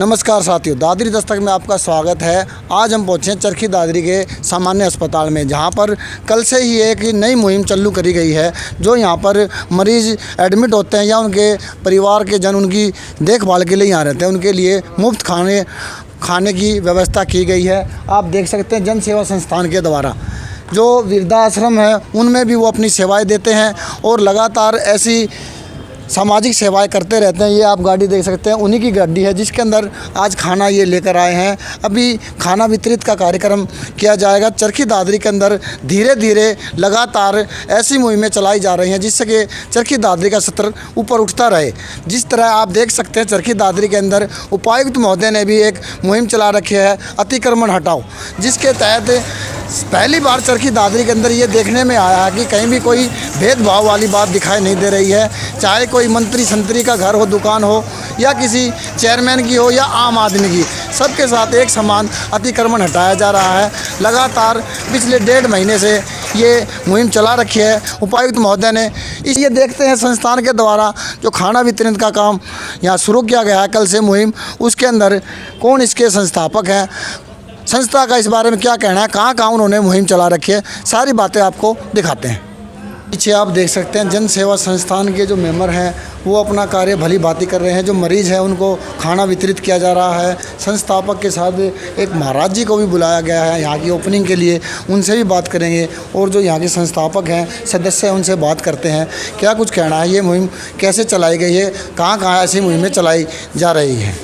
नमस्कार साथियों, दादरी दस्तक में आपका स्वागत है। आज हम पहुंचे हैं चरखी दादरी के सामान्य अस्पताल में, जहां पर कल से ही एक नई मुहिम चालू करी गई है। जो यहां पर मरीज़ एडमिट होते हैं या उनके परिवार के जन उनकी देखभाल के लिए यहाँ रहते हैं, उनके लिए मुफ्त खाने की व्यवस्था की गई है। आप देख सकते हैं जन सेवा संस्थान के द्वारा जो वृद्धाश्रम है उनमें भी वो अपनी सेवाएँ देते हैं और लगातार ऐसी सामाजिक सेवाएं करते रहते हैं। ये आप गाड़ी देख सकते हैं, उन्हीं की गाड़ी है जिसके अंदर आज खाना ये लेकर आए हैं। अभी खाना वितरित का कार्यक्रम किया जाएगा। चरखी दादरी के अंदर धीरे धीरे लगातार ऐसी मुहिमें चलाई जा रही हैं जिससे कि चरखी दादरी का सत्र ऊपर उठता रहे। जिस तरह आप देख सकते हैं चरखी दादरी के अंदर उपायुक्त महोदय ने भी एक मुहिम चला रखी है, अतिक्रमण हटाओ, जिसके तहत पहली बार चरखी दादरी के अंदर ये देखने में आया है कि कहीं भी कोई भेदभाव वाली बात दिखाई नहीं दे रही है। चाहे कोई मंत्री संतरी का घर हो, दुकान हो, या किसी चेयरमैन की हो या आम आदमी की, सबके साथ एक समान अतिक्रमण हटाया जा रहा है। लगातार पिछले 1.5 महीने से ये मुहिम चला रखी है उपायुक्त महोदय ने। इसलिए देखते हैं संस्थान के द्वारा जो खाना वितरण का काम यहाँ शुरू किया गया है कल से मुहिम, उसके अंदर कौन इसके संस्थापक हैं, संस्था का इस बारे में क्या कहना है, कहाँ कहाँ उन्होंने मुहिम चला रखी है, सारी बातें आपको दिखाते हैं। पीछे आप देख सकते हैं जन सेवा संस्थान के जो मेंबर हैं वो अपना कार्य भली भांति कर रहे हैं। जो मरीज़ है उनको खाना वितरित किया जा रहा है। संस्थापक के साथ एक महाराज जी को भी बुलाया गया है यहाँ की ओपनिंग के लिए, उनसे भी बात करेंगे। और जो यहाँ के संस्थापक हैं, सदस्य हैं, उनसे बात करते हैं क्या कुछ कहना है, ये मुहिम कैसे चलाई गई है, कहाँ कहाँ ऐसी मुहिमें चलाई जा रही हैं।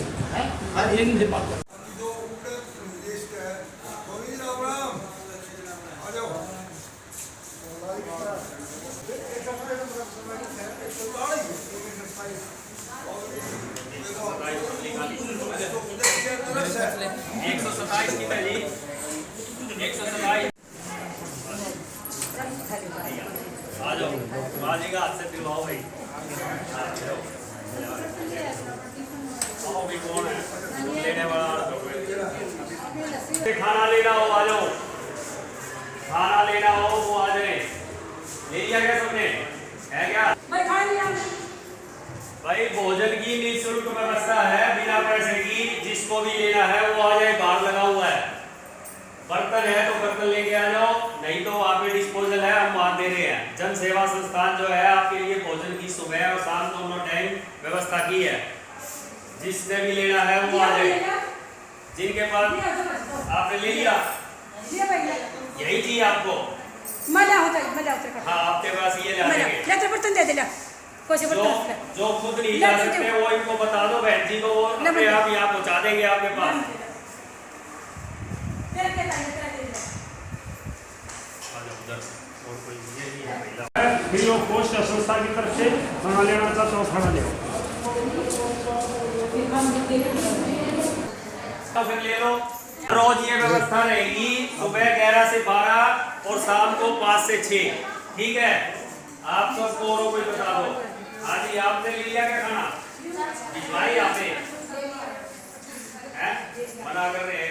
खाना लेना हो आ जाओ, खाना लेना हो वो आ जाए। ले लिया क्या सबने, है क्या भाई? भोजन की निःशुल्क व्यवस्था है बिना पैसे की, जिसको भी लेना है वो आ जाए, बाहर लगा हुआ है। बर्तन है तो बर्तन लेके आ जाओ, नहीं तो वहाँ पे डिस्पोजल है, हम वहाँ दे रहे हैं। जन सेवा संस्थान जो है आपके लिए भोजन की सुबह और शाम दोनों टाइम व्यवस्था की है। जिसने भी लेना है वो आ जाए। जिनके पास आपने ले लिया, यही चाहिए आपको? मजा होता है। हाँ, आपके पास ये लाएंगे। बर्तन दे देना, जो खुद नहीं जा सकते वो इनको बता दो बहन जी को, वो अपने आप यहाँ पहुँचा देंगे आपके पास। पोस्ट संस्था की तरफ से खाना लेना चाहता हूँ, खाना ले फिर ले लो। रोज ये व्यवस्था रहेगी, सुबह 11 से 12 और शाम को 5 से 6। ठीक है, आप सबको और कोई बता दो। आज ही आपने ले लिया क्या खाना? भाई आपने मना कर रहे हैं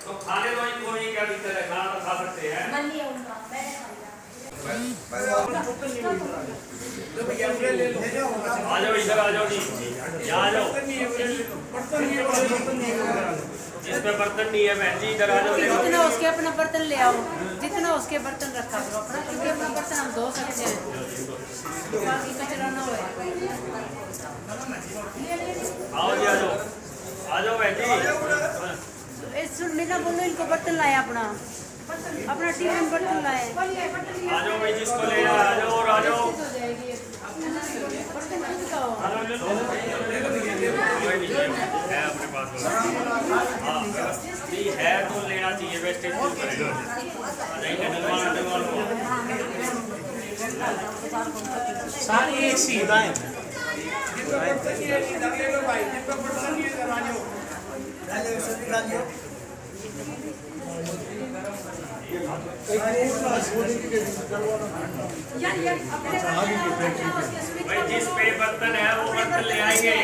तो खाने दो इनको, ये क्या दिक्कत है, खाना तो खा सकते हैं। आ जाओ इधर, आ जाओ जी, यहाँ आ जाओ। जिसपे बर्तन नहीं है बहन जी इधर आ जाओ। जितना उसके अपना बर्तन ले आओ, जितना उसके बर्तन रखा करो अपना, क्योंकि अपना बर्तन हम धो सकते हैं, बाकी कचरा ना हो। आओ जी, आ जाओ, आ जाओ बहन जी। मीना बोलो इनको बर्तन लाए, अपना टिफिन बर्तन लाए। आ जाओ भाई, जिसको ले आ जाओ और आ जाओ। है अपने पास है तो लेना चाहिए, वेस्टेज सारी एक सीधा है। भाई जिस पे बर्तन है वो बर्तन ले आएंगे,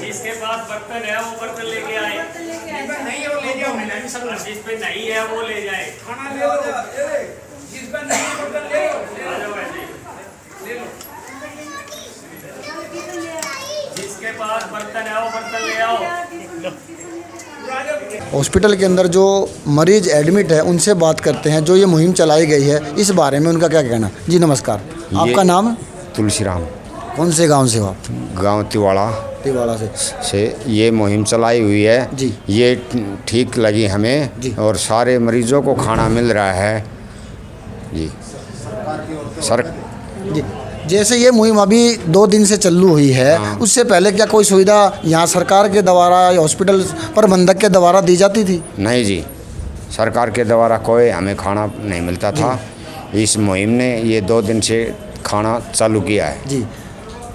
जिसके पास बर्तन है वो बर्तन लेके आए। नहीं है वो ले जाओ, जिस पे नहीं है वो ले जाए। खाना ले लो, जिस पे नहीं है बर्तन ले लो, आ जाओ ऐसे ले लो। जिसके पास बर्तन है वो बर्तन ले आओ। हॉस्पिटल के अंदर जो मरीज एडमिट है उनसे बात करते हैं, जो ये मुहिम चलाई गई है इस बारे में उनका क्या कहना। जी नमस्कार, आपका नाम? तुलसीराम, कौन से गांव से हो आप? गांव तिवाड़ा तिवाड़ा से ये मुहिम चलाई हुई है जी। ये ठीक लगी हमें जी। और सारे मरीजों को खाना मिल रहा है जी। सर जी, जैसे ये मुहिम अभी 2 दिन से चालू हुई है, उससे पहले क्या कोई सुविधा यहाँ सरकार के द्वारा या हॉस्पिटल प्रबंधक के द्वारा दी जाती थी? नहीं जी, सरकार के द्वारा कोई हमें खाना नहीं मिलता था। इस मुहिम ने ये 2 दिन से खाना चालू किया है जी।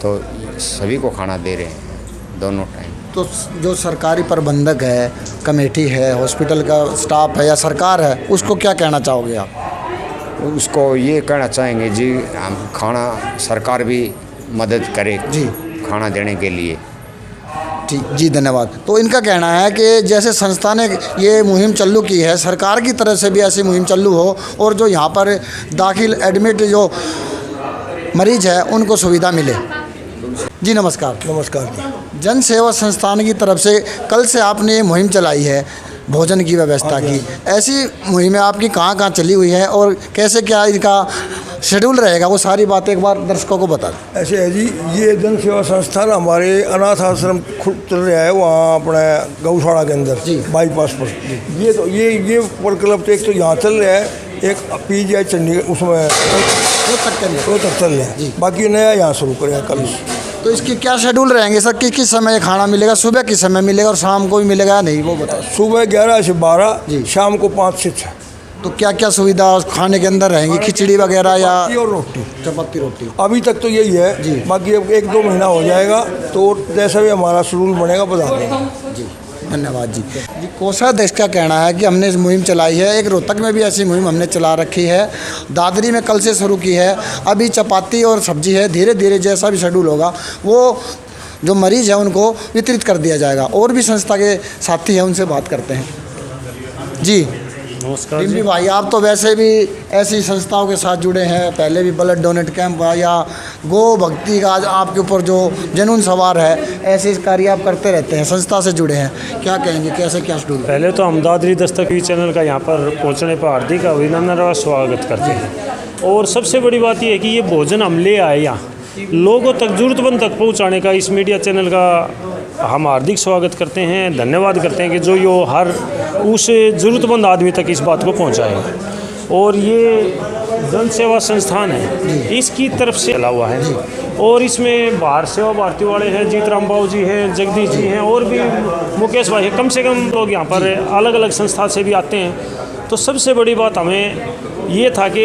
तो सभी को खाना दे रहे हैं दोनों टाइम। तो जो सरकारी प्रबंधक है, कमेटी है, हॉस्पिटल का स्टाफ है या सरकार है, उसको क्या कहना चाहोगे आप? उसको ये कहना चाहेंगे जी, हम खाना सरकार भी मदद करे जी खाना देने के लिए। ठीक जी, धन्यवाद। तो इनका कहना है कि जैसे संस्था ने ये मुहिम चालू की है, सरकार की तरफ से भी ऐसी मुहिम चालू हो और जो यहाँ पर दाखिल एडमिट जो मरीज है उनको सुविधा मिले। जी नमस्कार। नमस्कार। जन सेवा संस्थान की तरफ से कल से आपने ये मुहिम चलाई है भोजन की व्यवस्था की, ऐसी मुहिमें आपकी कहाँ कहाँ चली हुई है और कैसे क्या इनका शेड्यूल रहेगा, वो सारी बातें एक बार दर्शकों को बता दें। ऐसे है जी, ये जन सेवा संस्थान हमारे अनाथ आश्रम खुद चल रहा है वहाँ अपने गौशाला के अंदर जी। बाईपास पर। ये तो ये पर क्लब तो एक तो यहाँ चल रहा है, एक PGI चंडीगढ़ उसमें वो तक चल रहा है, बाकी नया यहाँ शुरू करेगा कल। तो इसकी क्या शेड्यूल रहेंगे सर, किस समय खाना मिलेगा, सुबह किस समय मिलेगा और शाम को भी मिलेगा या नहीं, वो बताओ। सुबह 11 से 12, जी। शाम को 5 से 6। तो क्या क्या सुविधा खाने के अंदर रहेंगी, खिचड़ी वगैरह या चपाती और रोटी? चपाती रोटी। अभी तक तो यही है जी। बाकी अब 1-2 महीना हो जाएगा तो जैसा भी हमारा शेड्यूल बनेगा बता देंगे। जी धन्यवाद जी। जी, कोषाध्यक्ष का कहना है कि हमने इस मुहिम चलाई है, एक रोहतक में भी ऐसी मुहिम हमने चला रखी है, दादरी में कल से शुरू की है, अभी चपाती और सब्जी है, धीरे धीरे जैसा भी शेड्यूल होगा वो जो मरीज़ है उनको वितरित कर दिया जाएगा। और भी संस्था के साथी हैं, उनसे बात करते हैं। जी नमस्कार टिम्पी जी। भाई, आप तो वैसे भी ऐसी संस्थाओं के साथ जुड़े हैं, पहले भी ब्लड डोनेट कैंप या गो भक्ति का आज आपके ऊपर जो जुनून सवार है, ऐसे कार्य आप करते रहते हैं, संस्था से जुड़े हैं, क्या कहेंगे, कैसे क्या शेड्यूल? पहले तो हम दादरी दस्तक टीवी चैनल का यहाँ पर पहुँचने पर हार्दिक अभिनंदन और स्वागत करते हैं। और सबसे बड़ी बात यह है कि ये भोजन हम ले आए यहाँ लोगों तक, ज़रूरतमंद तक पहुँचाने का इस मीडिया चैनल का हम हार्दिक स्वागत करते हैं, धन्यवाद करते हैं कि जो यो हर उस ज़रूरतमंद आदमी तक इस बात को पहुँचाए। और ये जन सेवा संस्थान है, इसकी तरफ से चला हुआ है और इसमें बाहर सेवा भारती वाले हैं, जीतराम बाबू जी हैं, जगदीश जी हैं और भी मुकेश भाई हैं, कम से कम लोग यहाँ पर अलग अलग संस्था से भी आते हैं। तो सबसे बड़ी बात हमें ये था कि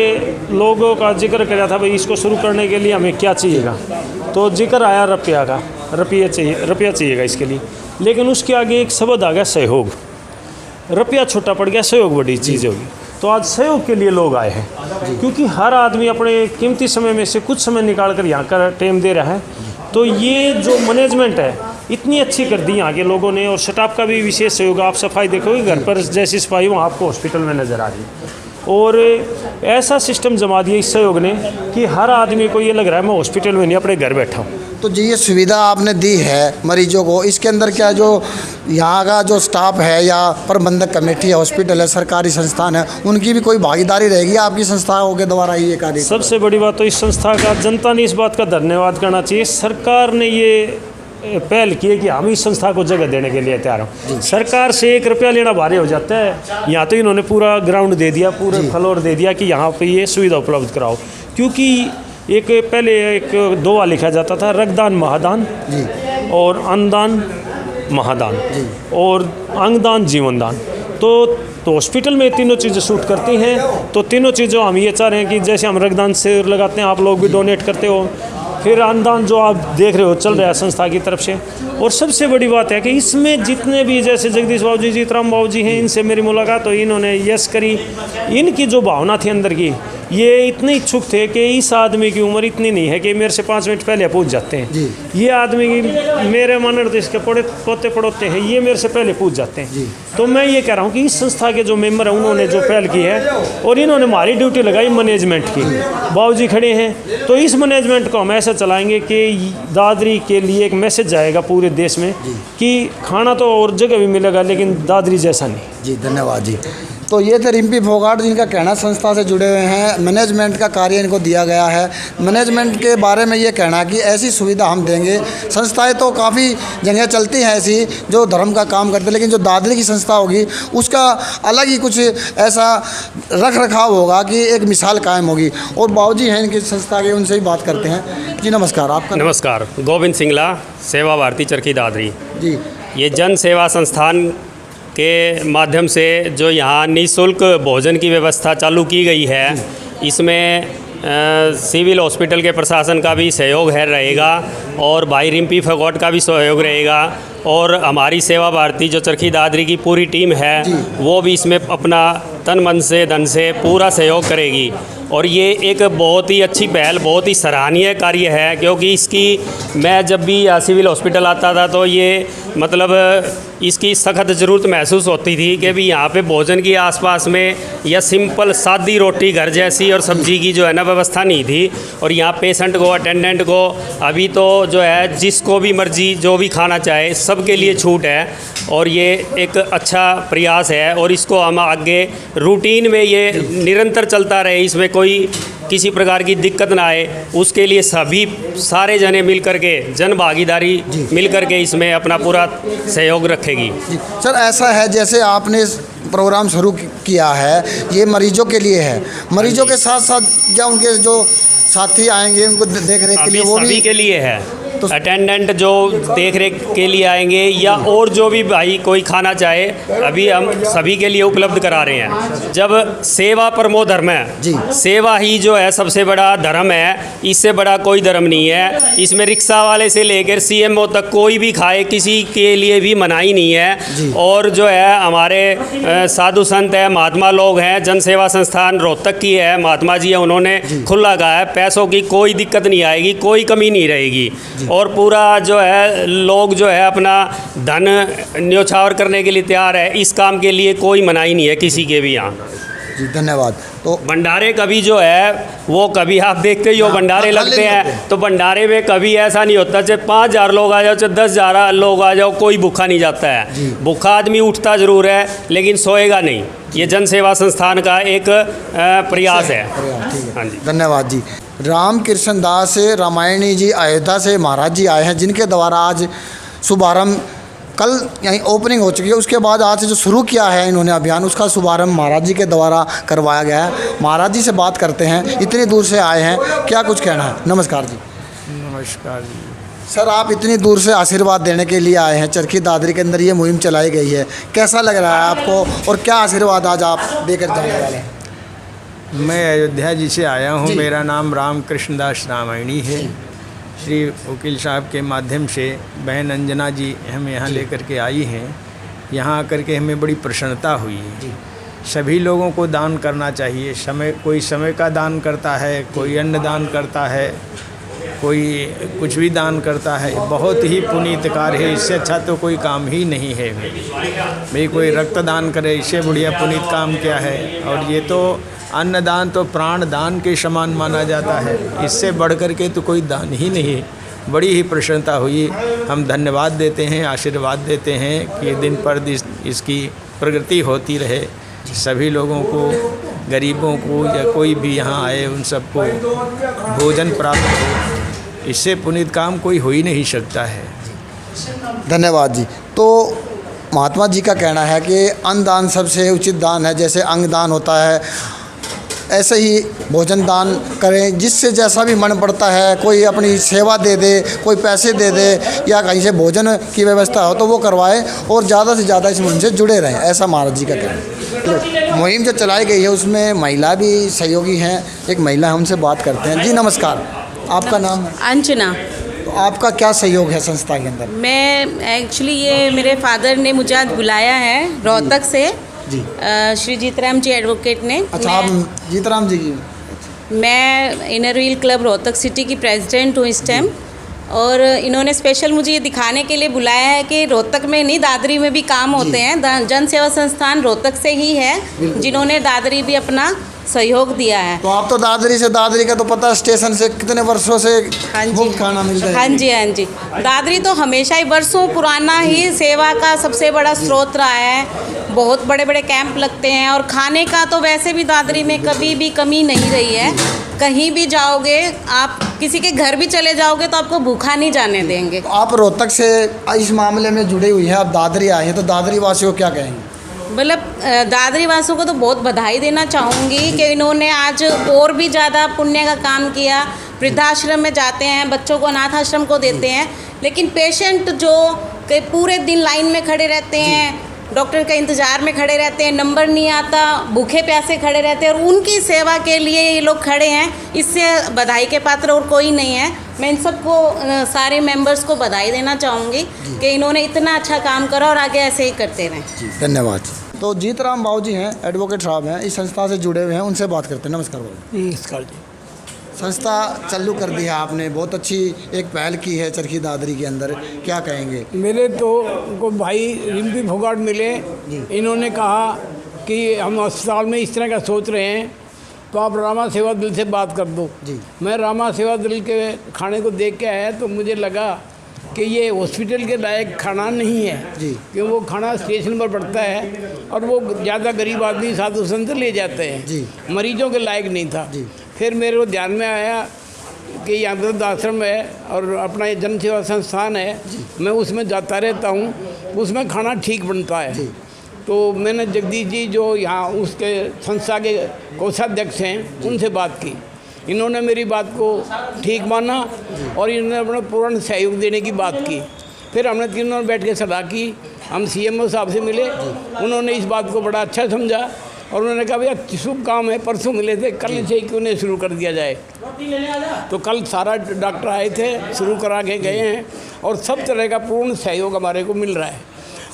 लोगों का जिक्र किया था भाई इसको शुरू करने के लिए हमें क्या चाहिएगा, तो जिक्र आया रुपया का, रुपया चाहिएगा इसके लिए, लेकिन उसके आगे एक शब्द आ गया सहयोग। रुपया छोटा पड़ गया, सहयोग बड़ी चीज़ होगी। तो आज सहयोग के लिए लोग आए हैं, क्योंकि हर आदमी अपने कीमती समय में से कुछ समय निकाल कर यहाँ का टाइम दे रहा है। तो ये जो मैनेजमेंट है इतनी अच्छी कर दी यहाँ के लोगों ने, और स्टाफ का भी विशेष सहयोग। आप सफाई देखोगे घर पर जैसी सफाई वहाँ आपको हॉस्पिटल में नज़र आ रही है। और ऐसा सिस्टम जमा दिया इस सहयोग ने कि हर आदमी को ये लग रहा है मैं हॉस्पिटल में नहीं अपने घर बैठा हूँ। तो जी ये सुविधा आपने दी है मरीजों को, इसके अंदर क्या जो यहाँ का जो स्टाफ है या प्रबंधक कमेटी है, हॉस्पिटल है, सरकारी संस्थान है, उनकी भी कोई भागीदारी रहेगी आपकी संस्थाओं के द्वारा ये कार्य? सबसे बड़ी बात तो इस संस्था का जनता ने इस बात का धन्यवाद करना चाहिए, सरकार ने ये पहल की है कि हम इस संस्था को जगह देने के लिए तैयार हों। सरकार से 1 रुपया लेना भारी हो जाता है, यहाँ तो इन्होंने पूरा ग्राउंड दे दिया, पूरा फ्लोर दे दिया कि यहाँ पे ये सुविधा उपलब्ध कराओ। क्योंकि एक पहले एक 2 लिखा जाता था, रक्तदान महादान और अन्नदान महादान और अंगदान जीवनदान। तो हॉस्पिटल में तीनों चीज़ें शूट करती हैं। तो तीनों चीज़ों हम ये चाह रहे हैं कि जैसे हम रक्तदान से लगाते हैं, आप लोग भी डोनेट करते हो, फिर अन्नदान जो आप देख रहे हो चल रहा है संस्था की तरफ से। और सबसे बड़ी बात है कि इसमें जितने भी जैसे जगदीश बाबू जी, जीतराम बाबू जी हैं, इनसे मेरी मुलाकात हुई, इन्होंने यस करी। इनकी जो भावना थी अंदर की, ये इतने इच्छुक थे कि इस आदमी की उम्र इतनी नहीं है कि मेरे से 5 मिनट पहले पहुंच जाते हैं। ये आदमी मेरे मन इसके पोते पड़ोते हैं, ये मेरे से पहले पहुंच जाते हैं। तो मैं ये कह रहा हूँ कि इस संस्था के जो मेंबर हैं उन्होंने जो पहल की है और इन्होंने हमारी ड्यूटी लगाई मैनेजमेंट की। बाबू जी खड़े हैं, तो इस मैनेजमेंट को हम ऐसे ऐसा चलाएंगे कि दादरी के लिए एक मैसेज जाएगा पूरे देश में कि खाना तो और जगह भी मिलेगा लेकिन दादरी जैसा नहीं। जी धन्यवाद जी। तो ये थे रिम्पी फोगाट, जिनका कहना संस्था से जुड़े हुए हैं, मैनेजमेंट का कार्य इनको दिया गया है। मैनेजमेंट के बारे में ये कहना कि ऐसी सुविधा हम देंगे। संस्थाएं तो काफ़ी जगह चलती हैं ऐसी जो धर्म का काम करते हैं, लेकिन जो दादरी की संस्था होगी उसका अलग ही कुछ ऐसा रख रखाव होगा कि एक मिसाल कायम होगी। और बाबूजी हैं इनकी संस्था के, उनसे ही बात करते हैं। जी नमस्कार, आपका नाम? नमस्कार, गोविंद सिंगला, सेवा भारती चरखी दादरी। जी ये जन सेवा संस्थान के माध्यम से जो यहाँ निःशुल्क भोजन की व्यवस्था चालू की गई है, इसमें सिविल हॉस्पिटल के प्रशासन का भी सहयोग रहेगा और भाई रिम्पी फोगाट का भी सहयोग रहेगा और हमारी सेवा भारती जो चरखी दादरी की पूरी टीम है वो भी इसमें अपना तन मन से धन से पूरा सहयोग करेगी। और ये एक बहुत ही अच्छी पहल, बहुत ही सराहनीय कार्य है, क्योंकि इसकी मैं जब भी यहाँ सिविल हॉस्पिटल आता था तो ये मतलब इसकी सख्त ज़रूरत महसूस होती थी कि भी यहाँ पे भोजन की आसपास में या सिंपल सादी रोटी घर जैसी और सब्जी की जो है ना व्यवस्था नहीं थी। और यहाँ पेशेंट को, अटेंडेंट को अभी तो जो है जिसको भी मर्जी जो भी खाना चाहे सबके लिए छूट है और ये एक अच्छा प्रयास है और इसको हम आगे रूटीन में ये निरंतर चलता रहे, इसमें कोई किसी प्रकार की दिक्कत ना आए, उसके लिए सभी सारे जने मिल करके जन भागीदारी मिल करके इसमें अपना पूरा सहयोग रखेगी। जी सर, ऐसा है जैसे आपने प्रोग्राम शुरू किया है, ये मरीजों के लिए है, मरीजों के साथ साथ या उनके जो साथी आएंगे उनको देख रेख के लिए वो सभी भी के लिए है। तो अटेंडेंट जो देख रेख के लिए आएंगे या और जो भी भाई कोई खाना चाहे, अभी हम सभी के लिए उपलब्ध करा रहे हैं। जब सेवा परमो धर्म है जी, सेवा ही जो है सबसे बड़ा धर्म है, इससे बड़ा कोई धर्म नहीं है। इसमें रिक्शा वाले से लेकर सीएमओ तक कोई भी खाए, किसी के लिए भी मनाही नहीं है। और जो है हमारे साधु संत है, महात्मा लोग हैं, जन सेवा संस्थान रोहतक की है, महात्मा जी है, उन्होंने खुला कहा है पैसों की कोई दिक्कत नहीं आएगी, कोई कमी नहीं रहेगी। और पूरा जो है लोग जो है अपना धन न्योछावर करने के लिए तैयार है, इस काम के लिए कोई मनाही नहीं है किसी के भी यहाँ। जी धन्यवाद। तो भंडारे कभी जो है वो कभी आप देखते ही हो भंडारे लगते हैं, तो भंडारे में कभी ऐसा नहीं होता चाहे 5000 लोग आ जाओ चाहे 10,000 लोग आ जाओ, कोई भूखा नहीं जाता है। भूखा आदमी उठता ज़रूर है लेकिन सोएगा नहीं। ये जन सेवा संस्थान का एक प्रयास है। हाँ जी, धन्यवाद जी। रामकृष्ण दास रामायणी जी अयोध्या से महाराज जी आए हैं, जिनके द्वारा आज शुभारंभ कल यहीं ओपनिंग हो चुकी है। उसके बाद आज जो शुरू किया है इन्होंने अभियान, उसका शुभारंभ महाराज जी के द्वारा करवाया गया है। महाराज जी से बात करते हैं, इतनी दूर से आए हैं, क्या कुछ कहना है? नमस्कार जी। नमस्कार जी। सर, आप इतनी दूर से आशीर्वाद देने के लिए आए हैं, चरखी दादरी के अंदर ये मुहिम चलाई गई है, कैसा लग रहा है आपको और क्या आशीर्वाद आज आप देकर जाने वाले हैं? मैं अयोध्या जी से आया हूँ। मेरा नाम रामकृष्ण दास रामायणी है। श्री वकील साहब के माध्यम से बहन अंजना जी हमें यहाँ लेकर के आई हैं। यहाँ आकर के हमें बड़ी प्रसन्नता हुई है। सभी लोगों को दान करना चाहिए। कोई समय का दान करता है, कोई अन्न दान करता है, कोई कुछ भी दान करता है। बहुत ही पुनीत कार्य है, इससे अच्छा तो कोई काम ही नहीं है। भाई कोई रक्तदान करे, इससे बढ़िया पुनीत काम क्या है। और ये तो अन्नदान तो प्राण दान के समान माना जाता है, इससे बढ़ कर के तो कोई दान ही नहीं। बड़ी ही प्रसन्नता हुई। हम धन्यवाद देते हैं, आशीर्वाद देते हैं कि दिन पर दिन इसकी प्रगति होती रहे। सभी लोगों को, गरीबों को या कोई भी यहाँ आए उन सबको भोजन प्राप्त हो, इससे पुनीत काम कोई हो ही नहीं सकता है। धन्यवाद जी। तो महात्मा जी का कहना है कि अन्न दान सबसे उचित दान है। जैसे अंग दान होता है, ऐसे ही भोजन दान करें, जिससे जैसा भी मन पड़ता है, कोई अपनी सेवा दे दे, कोई पैसे दे दे या कहीं से भोजन की व्यवस्था हो तो वो करवाए और ज़्यादा से ज़्यादा इस मुहिम से जुड़े रहें, ऐसा महाराज जी का कहना है। तो मुहिम जो चलाई गई है उसमें महिला भी सहयोगी हैं। एक महिला है, उनसे बात करते हैं। जी नमस्कार, आपका नाम है? अंजना। तो आपका क्या सहयोग है संस्था के अंदर? मैं एक्चुअली ये मेरे फादर ने मुझे आज बुलाया है रोहतक से जी। श्री जीतराम जी एडवोकेट ने। अच्छा, आप जीतराम जी की? मैं inner wheel club Rohtak city की प्रेसिडेंट हूँ इस टाइम। और इन्होंने स्पेशल मुझे ये दिखाने के लिए बुलाया है कि रोहतक में नहीं, दादरी में भी काम होते हैं। जन सेवा संस्थान रोहतक से ही है जिन्होंने दादरी भी अपना सहयोग दिया है। तो आप तो दादरी का तो पता, स्टेशन से कितने वर्षों से मुफ्त खाना मिलता है। हाँ जी। दादरी तो हमेशा ही वर्षों पुराना ही सेवा का सबसे बड़ा स्रोत रहा है। बहुत बड़े बड़े कैंप लगते हैं और खाने का तो वैसे भी दादरी में कभी भी कमी नहीं रही है। कहीं भी जाओगे, आप किसी के घर भी चले जाओगे तो आपको भूखा नहीं जाने देंगे। तो आप रोहतक से इस मामले में जुड़े हुई हैं, आप दादरी आए हैं, तो दादरी वासियों को क्या कहेंगे? मतलब दादरी वासियों को तो बहुत बधाई देना चाहूँगी कि इन्होंने आज और भी ज़्यादा पुण्य का काम किया। वृद्धाश्रम में जाते हैं, बच्चों को अनाथ आश्रम को देते हैं, लेकिन पेशेंट जो कि पूरे दिन लाइन में खड़े रहते हैं, डॉक्टर का इंतज़ार में खड़े रहते हैं, नंबर नहीं आता, भूखे प्यासे खड़े रहते हैं और उनकी सेवा के लिए ये लोग खड़े हैं। इससे बधाई के पात्र और कोई नहीं है। मैं इन सबको, सारे मेंबर्स को बधाई देना चाहूँगी कि इन्होंने इतना अच्छा काम करा और आगे ऐसे ही करते रहें। धन्यवाद। तो जीतराम बाबू जी हैं, एडवोकेट साहब हैं, इस संस्था से जुड़े हुए हैं, उनसे बात करते हैं। नमस्कार बाबू। नमस्कार जी। संस्था चालू कर दी है आपने, बहुत अच्छी एक पहल की है चरखी दादरी के अंदर, क्या कहेंगे? मेरे तो को भाई रिम्पी फोगाट मिले, इन्होंने कहा कि हम अस्पताल में इस तरह का सोच रहे हैं तो आप रामा सेवा दल से बात कर दो जी। मैं रामा सेवा दल के खाने को देख के आया तो मुझे लगा कि ये हॉस्पिटल के लायक खाना नहीं है जी। कि वो खाना स्टेशन पर पड़ता है और वो ज़्यादा गरीब आदमी साधु संत ले जाते हैं जी। मरीजों के लायक नहीं था जी। फिर मेरे को ध्यान में आया कि यहाँ वृद्ध आश्रम है और अपना ये जन सेवा संस्थान है, मैं उसमें जाता रहता हूँ, उसमें खाना ठीक बनता है। तो मैंने जगदीश जी जो यहाँ उसके संस्था के कोषाध्यक्ष हैं उनसे बात की, इन्होंने मेरी बात को ठीक माना और इन्होंने अपना पूर्ण सहयोग देने की बात की। फिर हमने तीनों बैठ के सलाह की, हम CMO साहब से मिले, उन्होंने इस बात को बड़ा अच्छा समझा और उन्होंने कहा भैया शुभ काम है, परसों मिले थे, कल से ही क्यों नहीं शुरू कर दिया जाए। तो कल सारा डॉक्टर आए थे, शुरू करा के गए हैं और सब तरह का पूर्ण सहयोग हमारे को मिल रहा है।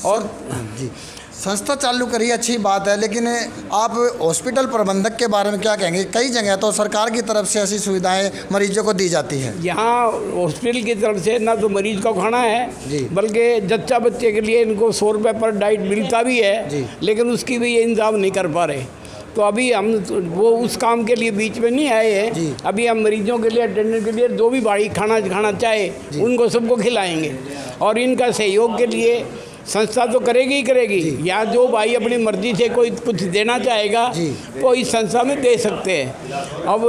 और जी, संस्था चालू करी, अच्छी बात है, लेकिन आप हॉस्पिटल प्रबंधक के बारे में क्या कहेंगे? कई जगह तो सरकार की तरफ से ऐसी सुविधाएं मरीजों को दी जाती है। यहाँ हॉस्पिटल की तरफ से ना तो मरीज को खाना है, बल्कि जच्चा बच्चे के लिए इनको 100 रुपये पर डाइट मिलता भी है, लेकिन उसकी भी ये इंतजाम नहीं कर पा रहे। तो अभी हम वो उस काम के लिए बीच में नहीं आए हैं। अभी हम मरीजों के लिए, अटेंडेंट के लिए जो भी भाई खाना चाहे उनको सबको खिलाएंगे और इनका सहयोग के लिए संस्था तो करेगी ही करेगी। या जो भाई अपनी मर्जी से कोई कुछ देना चाहेगा तो इस संस्था में दे सकते हैं। अब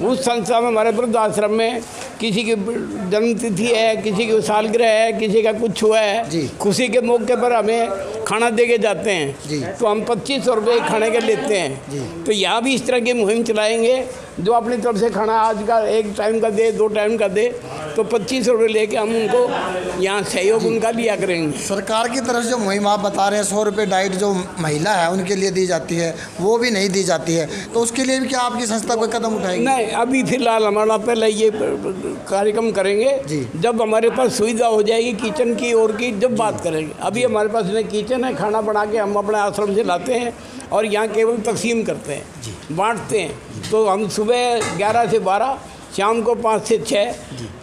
उस संस्था में हमारे वृद्ध आश्रम में किसी की जन्मतिथि है, किसी की सालगिरह है, किसी का कुछ हुआ है, खुशी के मौके पर हमें खाना दे के जाते हैं, तो हम 2500 रुपये खाने के लेते हैं। तो यहाँ भी इस तरह की मुहिम चलाएंगे, जो अपनी तरफ से खाना आज का 1 टाइम का दे, 2 टाइम का दे, तो 2500 रुपये लेके हम उनको यहाँ सहयोग उनका लिया करेंगे। सरकार की तरफ से जो मुहिम आप बता रहे हैं, 100 रुपये डाइट जो महिला है उनके लिए दी जाती है, वो भी नहीं दी जाती है, तो उसके लिए भी क्या आपकी संस्था कोई कदम उठाएगी? नहीं, अभी फिलहाल हमारा पहले ये कार्यक्रम करेंगे, जब हमारे पास सुविधा हो जाएगी किचन की और की, जब बात करेंगे। अभी हमारे पास में किचन है, खाना बना के हम अपने आश्रम से लाते हैं और यहाँ केवल तकसीम करते हैं, बांटते हैं। तो हम सुबह 11 से 12, शाम को 5 से 6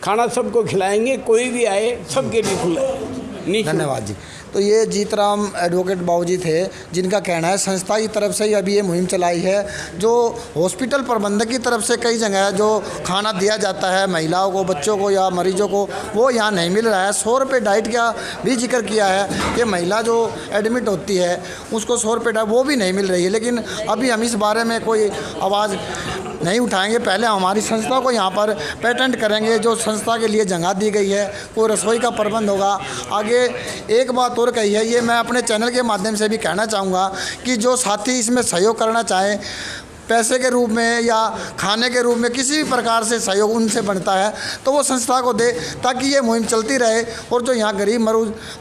खाना सबको खिलाएंगे, कोई भी आए सबके लिए खुला है। धन्यवाद जी। तो ये जीतराम एडवोकेट बाबू जी थे, जिनका कहना है संस्था की तरफ से ही अभी ये मुहिम चलाई है, जो हॉस्पिटल प्रबंधक की तरफ से कई जगह जो खाना दिया जाता है महिलाओं को, बच्चों को या मरीजों को, वो यहाँ नहीं मिल रहा है। 100 रुपये डाइट का भी जिक्र किया है कि महिला जो एडमिट होती है उसको 100 रुपये डाइट वो भी नहीं मिल रही है, लेकिन अभी हम इस बारे में कोई आवाज़ नहीं उठाएंगे। पहले हमारी संस्था को यहाँ पर पेटेंट करेंगे, जो संस्था के लिए जगह दी गई है, कोई रसोई का प्रबंध होगा। आगे एक बात और कही है, ये मैं अपने चैनल के माध्यम से भी कहना चाहूँगा कि जो साथी इसमें सहयोग करना चाहें, पैसे के रूप में या खाने के रूप में, किसी भी प्रकार से सहयोग उनसे बनता है तो वो संस्था को दे, ताकि ये मुहिम चलती रहे और जो यहाँ गरीब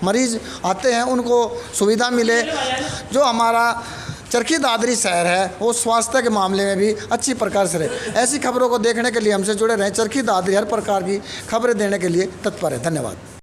मरीज आते हैं उनको सुविधा मिले। जो हमारा चरखी दादरी शहर है वो स्वास्थ्य के मामले में भी अच्छी प्रकार से रहे। ऐसी खबरों को देखने के लिए हमसे जुड़े रहें। चरखी दादरी हर प्रकार की खबरें देने के लिए तत्पर है। धन्यवाद।